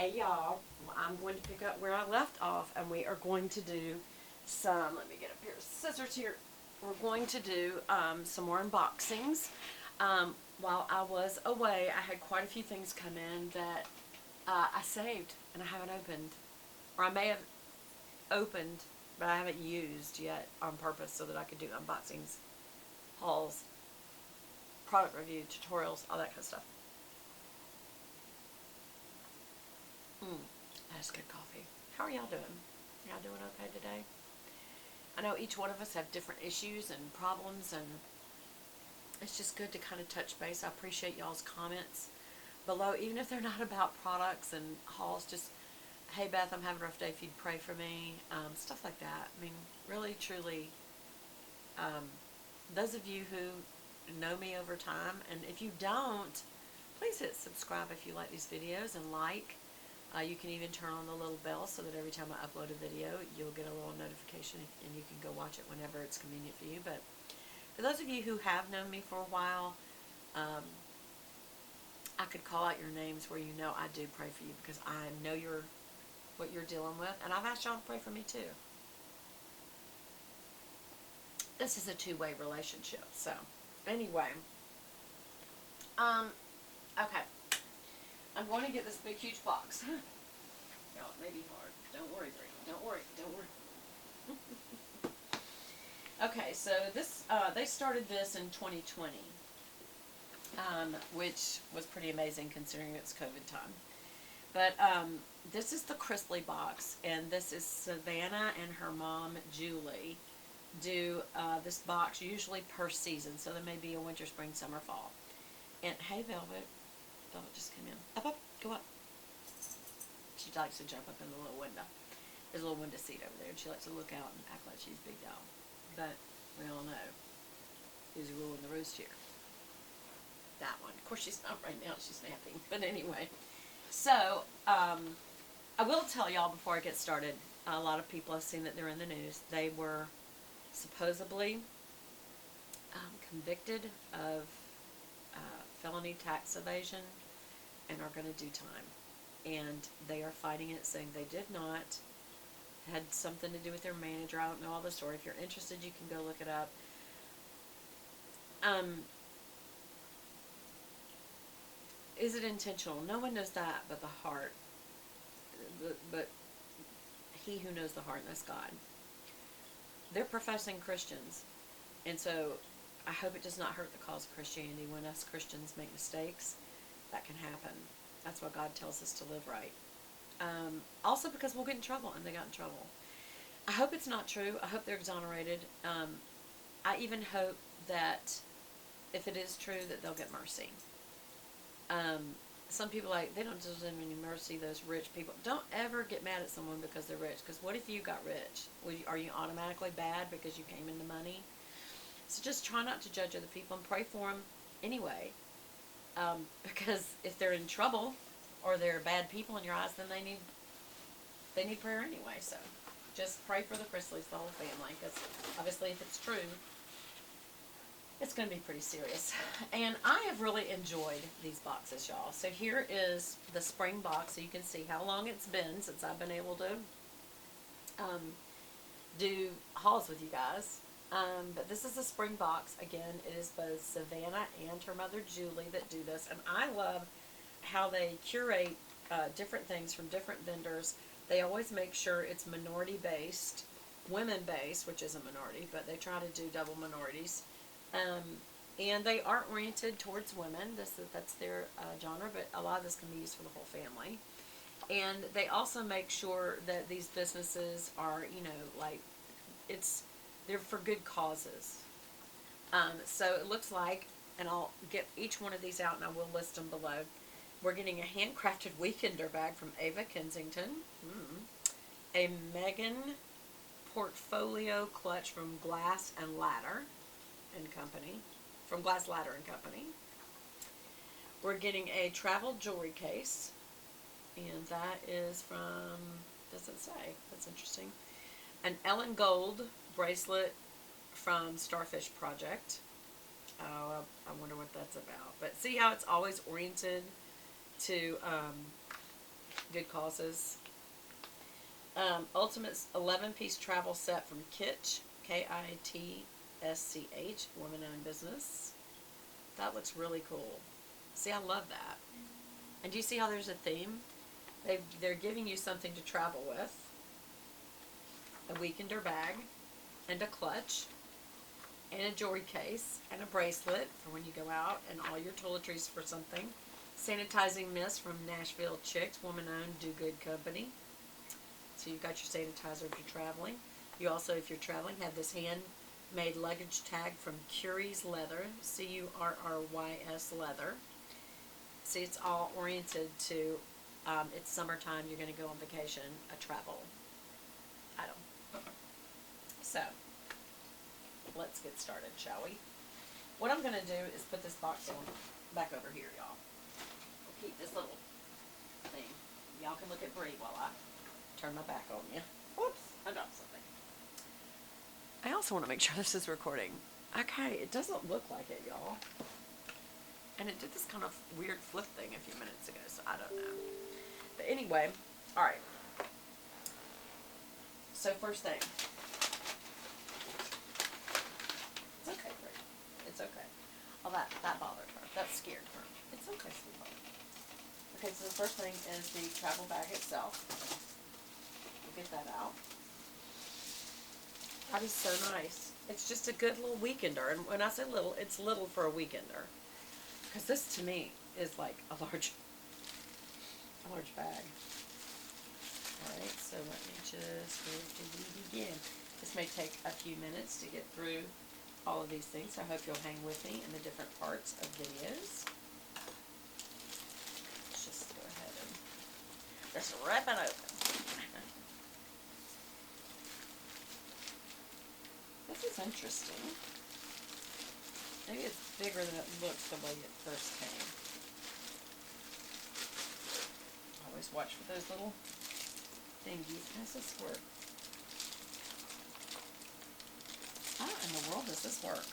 Hey y'all, I'm going to pick up where I left off, and we are going to do some, let me get a pair of scissors here. We're going to do some more unboxings. While I was away, I had quite a few things come in that I saved and I haven't opened. Or I may have opened, but I haven't used yet on purpose so that I could do unboxings, hauls, product review, tutorials, all that kind of stuff. That's good coffee. How are y'all doing? Y'all doing okay today? I know each one of us have different issues and problems, and it's just good to kind of touch base. I appreciate y'all's comments below, even if they're not about products and hauls. Just, hey Beth, I'm having a rough day. If you'd pray for me, stuff like that. I mean, really, truly, those of you who know me over time, and if you don't, please hit subscribe if you like these videos and like. You can even turn on the little bell so that every time I upload a video, you'll get a little notification and you can go watch it whenever it's convenient for you. But for those of you who have known me for a while, I could call out your names where you know I do pray for you because I know what you're dealing with, and I've asked y'all to pray for me too. This is a two-way relationship. So, anyway, okay. I'm going to get this big, huge box. Y'all, it may be hard. Don't worry, Brady. Don't worry. Don't worry. Okay, so this, they started this in 2020, which was pretty amazing considering it's COVID time. But this is the Chrisley box, and this is Savannah and her mom, Julie, do this box usually per season. So there may be a winter, spring, summer, fall. And hey, Velvet. Velvet just came in. Up, go up. She likes to jump up in the little window. There's a little window seat over there, and she likes to look out and act like she's Big Doll. But we all know who's ruling the roost here. That one. Of course, she's not right now. She's napping. But anyway. So, I will tell y'all before I get started, a lot of people have seen that they're in the news. They were supposedly convicted of felony tax evasion and are going to do time. And they are fighting it, saying they did not. Had something to do with their manager. I don't know all the story. If you're interested, you can go look it up. Is it intentional? No one knows that but the heart. But he who knows the heart, and that's God. They're professing Christians. And so I hope it does not hurt the cause of Christianity. When us Christians make mistakes, that can happen. That's why God tells us to live right. Also because we'll get in trouble, and they got in trouble. I hope it's not true. I hope they're exonerated. I even hope that if it is true, that they'll get mercy. Some people they don't deserve any mercy, those rich people. Don't ever get mad at someone because they're rich. Because what if you got rich? Are you automatically bad because you came into money? So just try not to judge other people and pray for them anyway. Because if they're in trouble or they're bad people in your eyes, then they need prayer anyway. So just pray for the Chrisleys, the whole family. Because obviously if it's true, it's going to be pretty serious. And I have really enjoyed these boxes, y'all. So here is the spring box, so you can see how long it's been since I've been able to do hauls with you guys. But this is the spring box. Again, it is both Savannah and her mother Julie that do this. And I love how they curate different things from different vendors. They always make sure it's minority-based, women-based, which is a minority, but they try to do double minorities. And they are oriented towards women. That's their genre, but a lot of this can be used for the whole family. And they also make sure that these businesses are, they're for good causes. So it looks like, and I'll get each one of these out and I will list them below. We're getting a handcrafted weekender bag from Ava Kensington. A Megan portfolio clutch from Glass and Ladder and Company. From Glass Ladder and Company. We're getting a travel jewelry case. And that is from, doesn't say. That's interesting. An Ellen Gold bracelet from Starfish Project. Oh, I wonder what that's about. But see how it's always oriented to good causes. Ultimate 11-piece travel set from Kitsch, Kitsch, woman-owned business. That looks really cool. See, I love that. And do you see how there's a theme? They're giving you something to travel with. A weekender bag, and a clutch, and a jewelry case, and a bracelet for when you go out, and all your toiletries for something. Sanitizing mist from Nashville Chicks, woman-owned, do-good company. So you've got your sanitizer if you're traveling. You also, if you're traveling, have this handmade luggage tag from Curry's Leather, Currys Leather. See, it's all oriented to, it's summertime, you're going to go on vacation, a travel item. So, let's get started, shall we? What I'm going to do is put this box on back over here, y'all. We'll keep this little thing. Y'all can look at Bree while I turn my back on you. Whoops, I dropped something. I also want to make sure this is recording. Okay, it doesn't look like it, y'all. And it did this kind of weird flip thing a few minutes ago, so I don't know. But anyway, alright. So first thing. It's okay, Bree. It's okay. Oh, that bothered her. That scared her. It's okay, sweetheart. Okay, so the first thing is the travel bag itself. We'll get that out. That is so nice. It's just a good little weekender. And when I say little, it's little for a weekender. Because this, to me, is like a large bag. Alright, so let me just, where do we begin? This may take a few minutes to get through all of these things, so I hope you'll hang with me in the different parts of videos. Let's just go ahead and just rip it open. This is interesting. Maybe it's bigger than it looks the way it first came. Always watch for those little thingies. How does this work? How in the world does this work?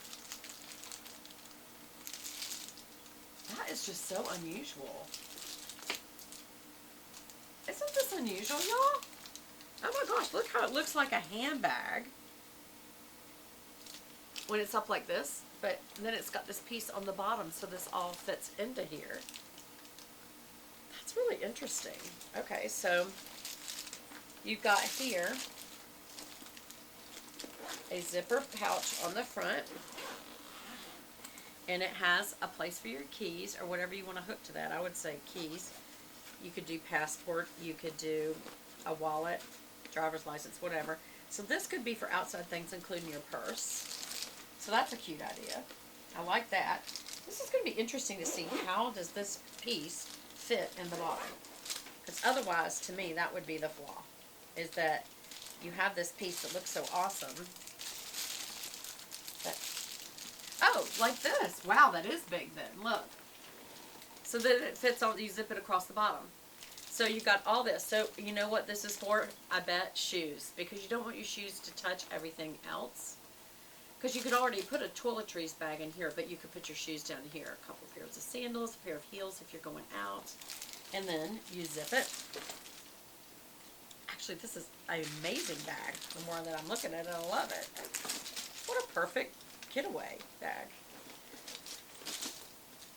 That is just so unusual. Isn't this unusual, y'all? Oh my gosh, look how it looks like a handbag when it's up like this. But then it's got this piece on the bottom, so this all fits into here. That's really interesting. Okay, so you've got here a zipper pouch on the front, and it has a place for your keys, or whatever you want to hook to that. I would say keys. You could do passport, you could do a wallet, driver's license, whatever. So this could be for outside things, including your purse. So that's a cute idea. I like that. This is going to be interesting to see how does this piece fit in the bottom. Because otherwise, to me, that would be the flaw. Is that you have this piece that looks so awesome. That, oh, like this. Wow, that is big then. Look. So then it fits on, you zip it across the bottom. So you've got all this. So you know what this is for? I bet shoes. Because you don't want your shoes to touch everything else. Because you could already put a toiletries bag in here, but you could put your shoes down here. A couple of pairs of sandals, a pair of heels if you're going out. And then you zip it. Actually, this is an amazing bag. The more that I'm looking at it, I love it. What a perfect getaway bag.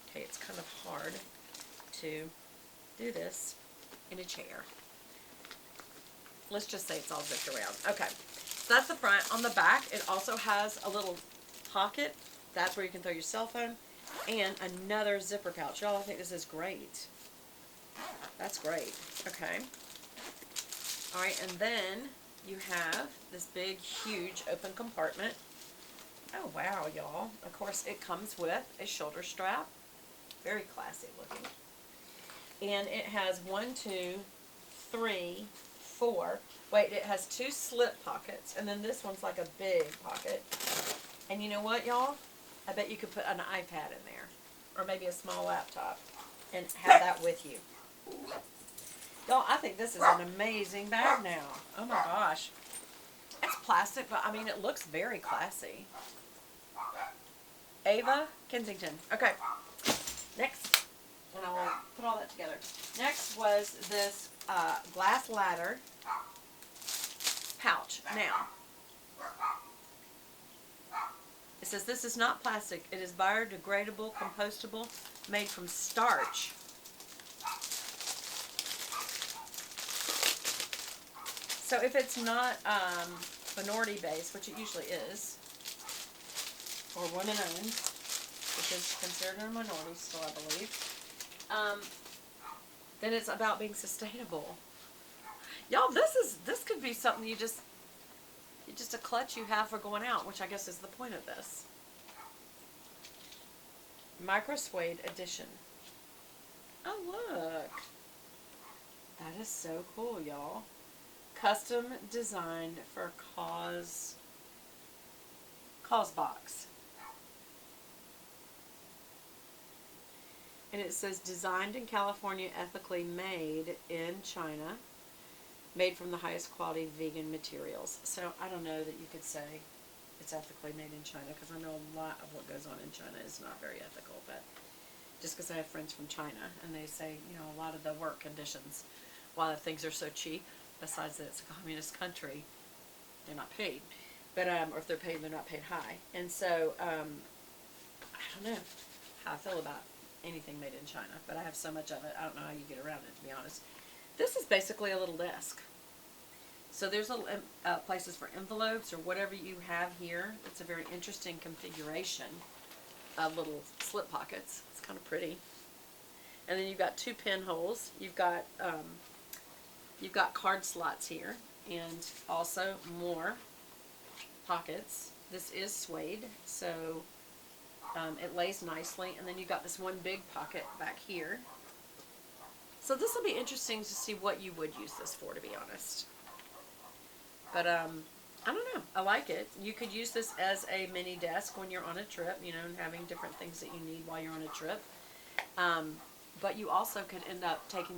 Okay, it's kind of hard to do this in a chair. Let's just say it's all zipped around. Okay. So that's the front. On the back, it also has a little pocket. That's where you can throw your cell phone. And another zipper pouch. Y'all, I think this is great. That's great. Okay. Alright, and then you have this big, huge open compartment. Oh, wow, y'all. Of course, it comes with a shoulder strap. Very classy looking. And it has 1, 2, 3, 4. Wait, it has 2 slip pockets, and then this one's like a big pocket. And you know what, y'all? I bet you could put an iPad in there, or maybe a small laptop, and have that with you. Y'all, I think this is an amazing bag now. Oh my gosh. It's plastic, but I mean, it looks very classy. Ava Kensington. Okay. Next, and I will put all that together. Next was this glass ladder pouch. Now, it says this is not plastic. It is biodegradable, compostable, made from starch. So if it's not minority based, which it usually is, or women owned, which is considered a minority still, I believe, then it's about being sustainable. Y'all, this could be something just a clutch you have for going out, which I guess is the point of this. Micro suede edition. Oh, look. That is so cool, y'all. Custom designed for cause box. And it says designed in California, ethically made in China, made from the highest quality vegan materials. So I don't know that you could say it's ethically made in China, because I know a lot of what goes on in China is not very ethical, but just because I have friends from China and they say, you know, a lot of the work conditions, while the things are so cheap, besides that it's a communist country, they're not paid. But, or if they're paid, they're not paid high. And so, I don't know how I feel about anything made in China, but I have so much of it, I don't know how you get around it, to be honest. This is basically a little desk. So there's little places for envelopes or whatever you have here. It's a very interesting configuration of little slip pockets. It's kind of pretty. And then you've got 2 pinholes. You've got card slots here, and also more pockets. This is suede, so it lays nicely. And then you've got this one big pocket back here. So this will be interesting to see what you would use this for, to be honest. But I don't know. I like it. You could use this as a mini desk when you're on a trip, you know, and having different things that you need while you're on a trip. But you also could end up taking